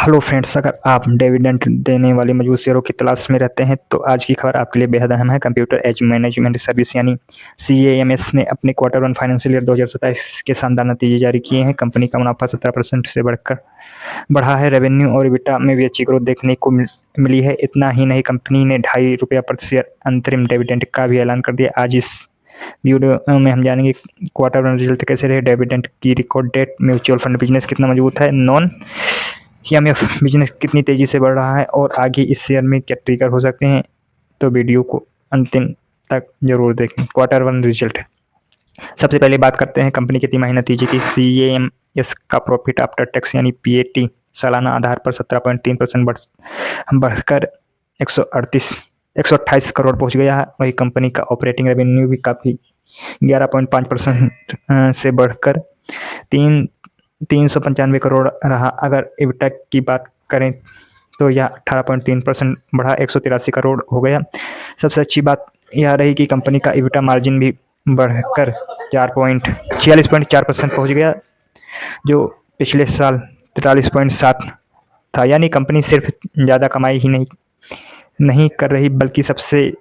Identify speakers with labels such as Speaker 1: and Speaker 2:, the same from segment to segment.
Speaker 1: Hello friends, अगर आप dividend देने वाले मजबूत शेयरों की तलाश में रहते हैं तो आज की खबर आपके लिए बेहद अहम है। कंप्यूटर एज मैनेजमेंट सर्विस यानी CAMS ने अपने क्वार्टर 1 फाइनेंशियल ईयर 2027 के शानदार नतीजे जारी किए हैं। कंपनी का मुनाफा 17% से बढ़कर बढ़ा है। रेवेन्यू और EBITDA में भी अच्छी ग्रोथ देखने को मिली है। इतना ही नहीं, कंपनी ने ₹2.5 प्रति शेयर अंतरिम डिविडेंड का भी ऐलान कर दिया। आज इस वीडियो में हम जानेंगे क्वार्टर 1 रिजल्ट कैसे रहे, डिविडेंड की record date, mutual fund business कितना मजबूत है, नॉन EMF बिजनेस कितनी तेजी से बढ़ रहा है और आगे इस शेयर में क्या ट्रिगर हो सकते हैं। तो वीडियो को अंतिम तक जरूर देखें। क्वार्टर 1 रिजल्ट, सबसे पहले बात करते हैं कंपनी के तिमाही नतीजे की। CAMS का प्रॉफिट आफ्टर टैक्स यानी PAT सालाना आधार पर 17.3% बढ़कर 128 करोड़ पहुंच गया है। वही कंपनी का ऑपरेटिंग रेवेन्यू भी काफ़ी 11.5% से बढ़कर 395 करोड़ रहा। अगर EBITDA की बात करें तो यह 18.3% बढ़ा 183 करोड़ हो गया। सबसे अच्छी बात यह रही कि कंपनी का EBITDA मार्जिन भी बढ़कर 46.4% पहुंच गया, जो पिछले साल 43.7 था। यानी कंपनी सिर्फ ज़्यादा कमाई ही नहीं कर रही बल्कि सबसे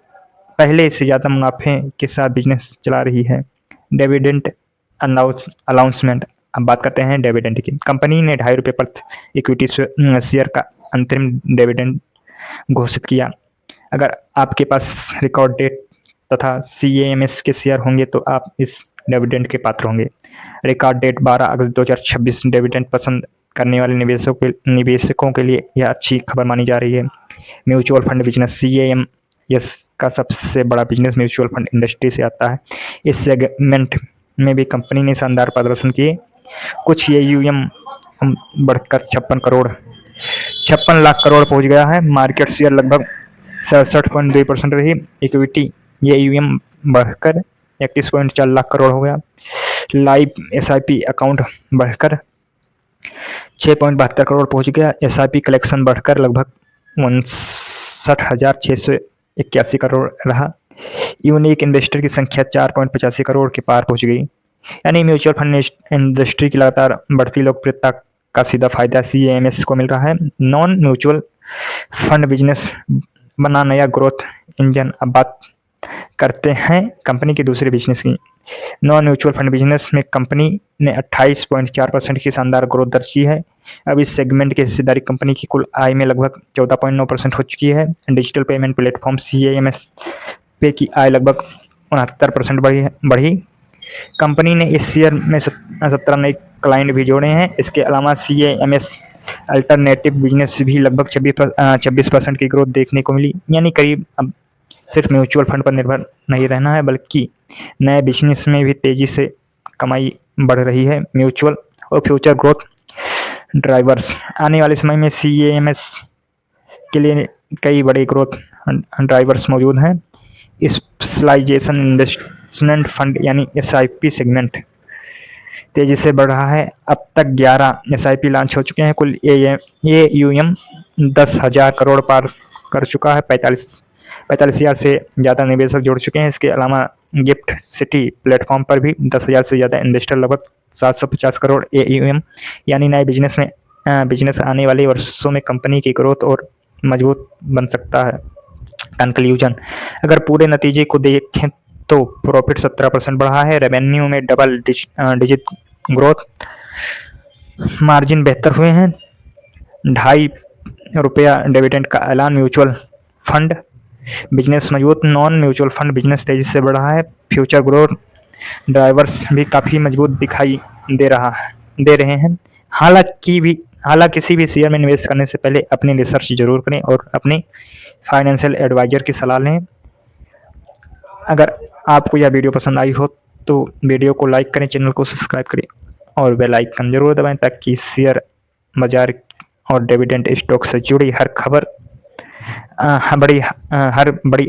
Speaker 1: पहले से ज़्यादा मुनाफे के साथ बिजनेस चला रही है। डिविडेंड अनाउंसमेंट, अब बात करते हैं डिविडेंड की। कंपनी ने ₹2.5 प्रति इक्विटी शेयर का अंतरिम डिविडेंड घोषित किया। अगर आपके पास रिकॉर्ड डेट तथा CAMS के शेयर होंगे तो आप इस डिविडेंड के पात्र होंगे। रिकॉर्ड डेट 12 अगस्त 2026। डिविडेंड पसंद करने वाले निवेशकों के लिए यह अच्छी खबर मानी जा रही है। म्यूचुअल फंड बिजनेस, CAMS का सबसे बड़ा बिजनेस म्यूचुअल फंड इंडस्ट्री से आता है। इस सेगमेंट में भी कंपनी ने शानदार प्रदर्शन किए। कुछ AUM बढ़कर 56 लाख करोड़ पहुंच गया है। मार्केट शेयर लगभग 67.2% रही। इक्विटी AUM बढ़कर 31.4 लाख करोड़ हो गया। लाइव SIP अकाउंट बढ़कर 6.72 करोड़ पहुंच गया। SIP कलेक्शन बढ़कर लगभग 59,681 करोड़ रहा। यूनिक इन्वेस्टर की संख्या 4.85 करोड़ के पार पहुंच गई। यानी म्यूचुअल फंड इंडस्ट्री की लगातार बढ़ती लोकप्रियता का सीधा फायदा CAMS को मिल रहा है। नॉन म्यूचुअल फंड बिजनेस बना नया ग्रोथ इंजन। अब बात करते हैं कंपनी के दूसरे बिजनेस की। नॉन म्यूचुअल फंड बिजनेस में कंपनी ने 28.4% की शानदार ग्रोथ दर्ज की है। अब इस सेगमेंट की हिस्सेदारी कंपनी की कुल आय में लगभग 14.9% हो चुकी है। डिजिटल पेमेंट प्लेटफॉर्म CAMS पे की आय लगभग 69% बढ़ी। कंपनी ने इस ईयर में 17 नए क्लाइंट भी जोड़े हैं। इसके अलावा CAMS अल्टरनेटिव बिजनेस भी लगभग 26% की ग्रोथ देखने को मिली। यानी करीब अब सिर्फ म्यूचुअल फंड पर निर्भर नहीं रहना है बल्कि नए बिजनेस में भी तेजी से कमाई बढ़ रही है। म्यूचुअल और फ्यूचर ग्रोथ ड्राइवर्स, आने वाले समय में CAMS के लिए कई बड़े ग्रोथ ड्राइवर्स मौजूद हैं। स्पेशलाइजेशन इन्वेस्टमेंट फंड यानी SIP सेगमेंट तेजी से बढ़ रहा है। अब तक 11 SIP लॉन्च हो चुके हैं। कुल AUM 10,000 करोड़ पार कर चुका है। 45,000 से ज़्यादा निवेशक जुड़ चुके हैं। इसके अलावा गिफ्ट सिटी प्लेटफॉर्म पर भी 10,000 से ज़्यादा इन्वेस्टर, लगभग 750 करोड़ AUM। यानी नए बिजनेस आने वाले वर्षों में कंपनी की ग्रोथ और मजबूत बन सकता है। कंक्लूजन, अगर पूरे नतीजे को देखें तो प्रॉफिट 17% बढ़ा है। रेवेन्यू में डबल डिजिट ग्रोथ, मार्जिन बेहतर हुए हैं। ₹2.5 डिविडेंड का ऐलान। म्यूचुअल फंड बिजनेस मजबूत। नॉन म्यूचुअल फंड बिजनेस तेजी से बढ़ रहा है। फ्यूचर ग्रोथ ड्राइवर्स भी काफ़ी मजबूत दिखाई दे रहे हैं। हालांकि किसी भी शेयर में निवेश करने से पहले अपनी रिसर्च जरूर करें और अपने फाइनेंशियल एडवाइजर की सलाह लें। अगर आपको यह वीडियो पसंद आई हो तो वीडियो को लाइक करें, चैनल को सब्सक्राइब करें और बेल आइकन जरूर दबाएं ताकि शेयर बाजार और डिविडेंड स्टॉक से जुड़ी हर बड़ी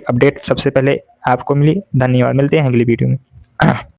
Speaker 1: अपडेट सबसे पहले आपको मिली। धन्यवाद, मिलते हैं अगली वीडियो में।